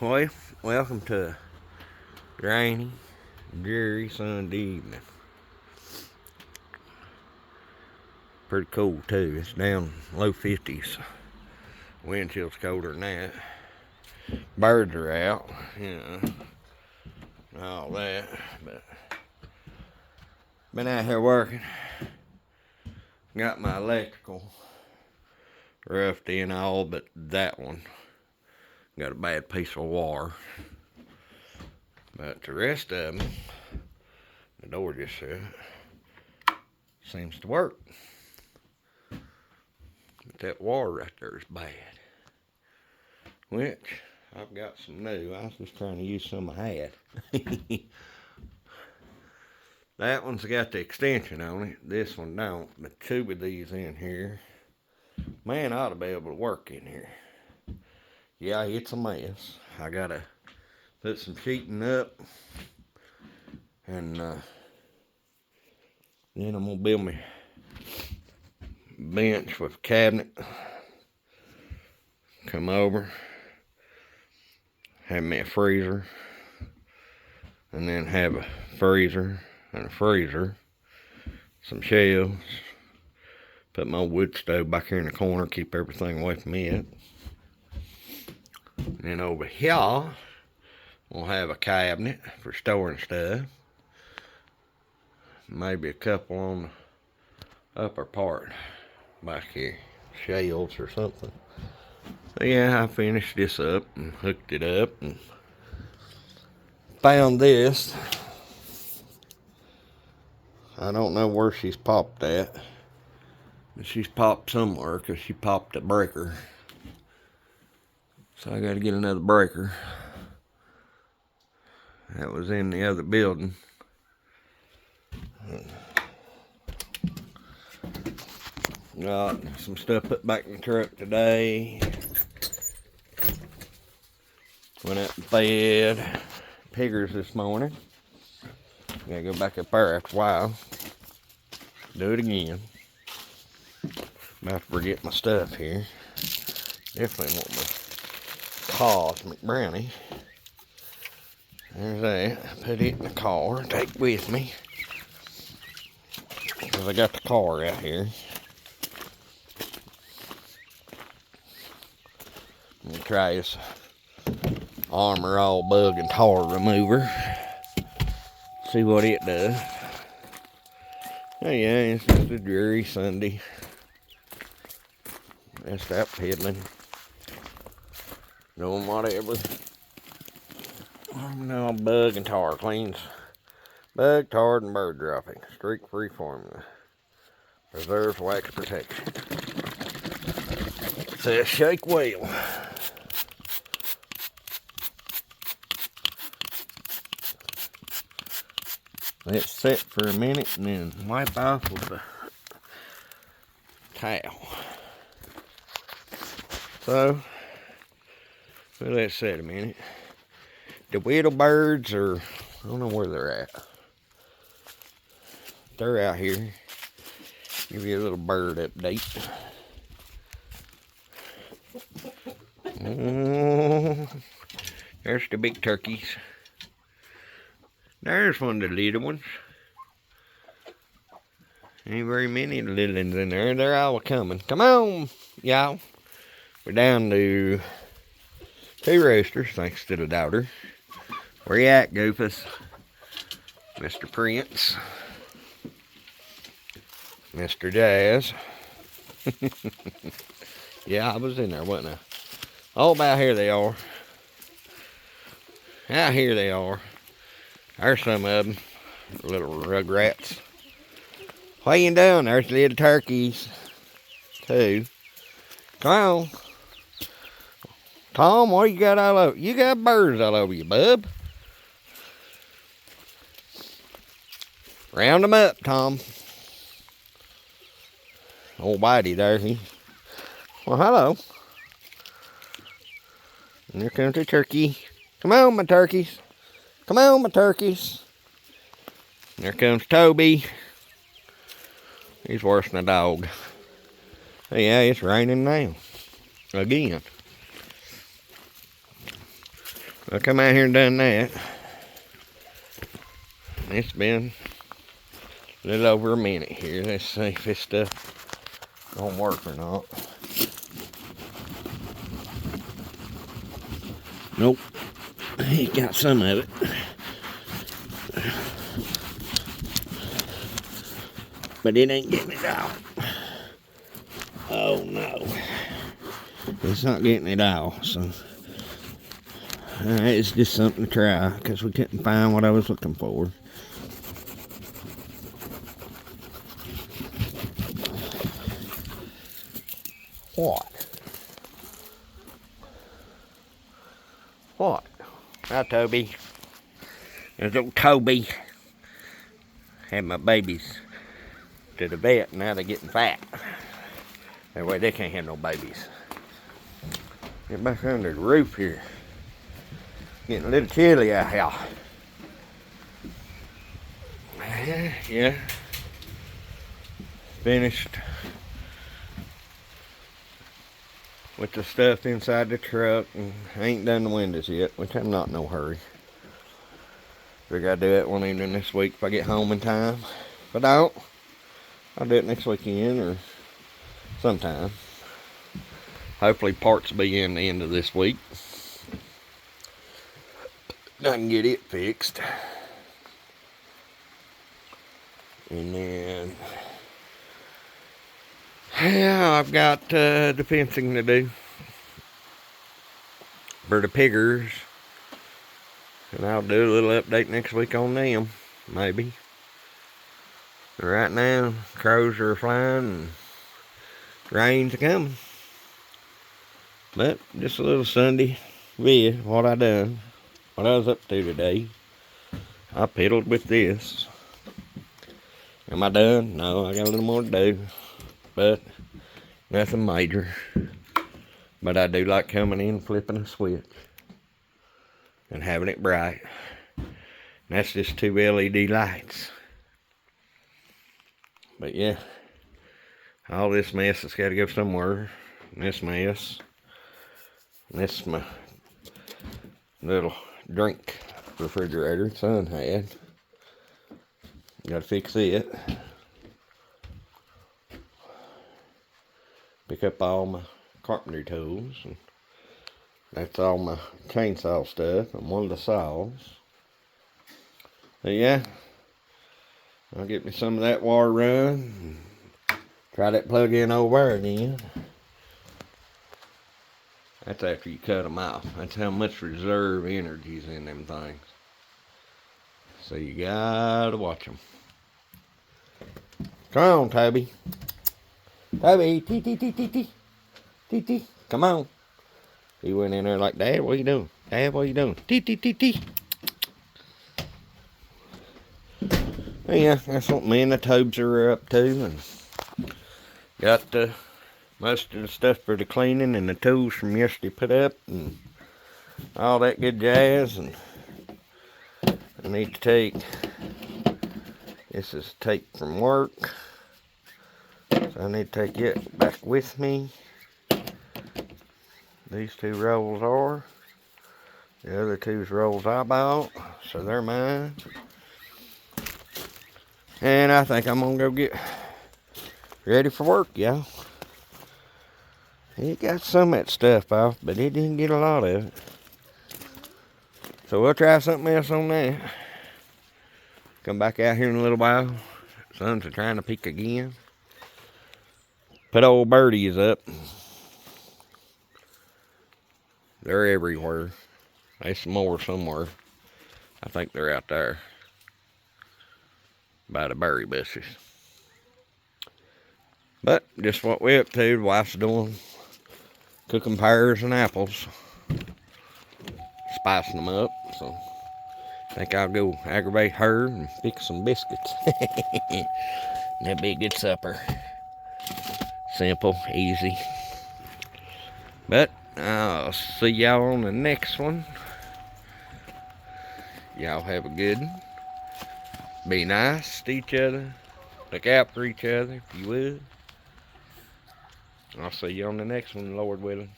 Well, welcome to a rainy, dreary Sunday evening. Pretty cold too. It's down low 50s. Wind chill's colder than that. Birds are out, and all that. But been out here working. Got my electrical roughed in all but that one. Got a bad piece of wire. But the rest of them, the door just shut. Seems to work. But that wire right there is bad. Which, I've got some new. I was just trying to use some I had. That one's got the extension on it. This one don't. But two of these in here, man, I ought to be able to work in here. Yeah, it's a mess. I gotta put some sheeting up. And then I'm gonna build me bench with a cabinet. Come over. Have me a freezer. And then have a freezer and a freezer. Some shelves. Put my wood stove back here in the corner. Keep everything away from it. And then over here, we'll have a cabinet for storing stuff. Maybe a couple on the upper part back here. Shelves or something. So yeah, I finished this up and hooked it up and found this. I don't know where she's popped at. But she's popped somewhere because she popped a breaker. So I gotta get another breaker. That was in the other building. Got some stuff put back in the truck today. Went up and fed piggers this morning. Gotta go back up there after a while. Do it again. About to forget my stuff here. Definitely want my cosmic brownie. There's that. Put it in the car. Take it with me. Because I got the car out here. I'm going to try this Armor All Bug and Tar Remover. See what it does. Oh yeah, it's just a dreary Sunday. Just out peddling. Doing whatever. Now Bug and Tar cleans. Bug, tar, and bird dropping. Streak-free formula. Preserves wax protection. Says shake well. Let it set for a minute and then wipe off with a towel. So, we'll let it set a minute. The whittle birds are, I don't know where they're at. They're out here. Give you a little bird update. Oh, there's the big turkeys. There's one of the little ones. Ain't very many little ones in there. They're all coming. Come on, y'all. We're down to 2 roosters, thanks to the daughter. Where you at, Goofus? Mr. Prince. Mr. Jazz. Yeah, I was in there, wasn't I? Oh, about here they are. Out here they are. There's some of them. Little rugrats. Laying down. There's the little turkeys. 2. Come on. Tom, what you got all over? You got birds all over you, bub. Round them up, Tom. Old Whitey there. Well, hello. And here comes the turkey. Come on, my turkeys. Come on, my turkeys. And there comes Toby. He's worse than a dog. Oh, yeah, it's raining now. Again. I come out here and done that. It's been a little over a minute here. Let's see if this stuff gonna work or not. Nope. He got some of it. But it ain't getting it out. Oh no. It's not getting it out, so it's just something to try because we couldn't find what I was looking for. What? What? Hi, Toby. There's old Toby. Had my babies to the vet, and now they're getting fat. That way they can't have no babies. Get back under the roof here. Getting a little chilly out here. Yeah. Finished with the stuff inside the truck, and I ain't done the windows yet, which I'm not in no hurry. Figure I'll do it one evening this week if I get home in time. If I don't, I'll do it next weekend or sometime. Hopefully parts will be in the end of this week. I can get it fixed. And then, yeah, I've got the fencing to do for the piggers. And I'll do a little update next week on them, maybe. But right now, crows are flying and rain's coming. But just a little Sunday vid, what I done, what I was up to today. I piddled with this. Am I done? No, I got a little more to do. But nothing major. But I do like coming in, flipping a switch, and having it bright. And that's just 2 LED lights. But yeah, all this mess has got to go somewhere. And this mess. And this is my little drink refrigerator son had. Got to fix it. Pick up all my carpentry tools. And that's all my chainsaw stuff and one of the saws. But yeah, I'll get me some of that wire run. Try that plug in over there again. That's after you cut them off. That's how much reserve energy is in them things. So you gotta watch them. Come on, Toby. Toby, tee. Come on. He went in there like, Dad, what you doing? Dad, what you doing? Tee. Yeah, that's what me and the Tobes are up to. And got most of the stuff for the cleaning and the tools from yesterday put up and all that good jazz. And I need to take, this is tape from work, so I need to take it back with me. These 2 rolls are, the other 2's rolls I bought, so they're mine. And I think I'm gonna go get ready for work, y'all. It got some of that stuff off, but it didn't get a lot of it. So we'll try something else on that. Come back out here in a little while. Sun's trying to peek again. Put old birdies up. They're everywhere. There's some more somewhere. I think they're out there by the berry bushes. But just what we're up to. The wife's doing, cooking pears and apples, spicing them up. So I think I'll go aggravate her and pick some biscuits. That'd be a good supper. Simple, easy. But I'll see y'all on the next one. Y'all have a good one. Be nice to each other. Look out for each other if you would. I'll see you on the next one, Lord willing.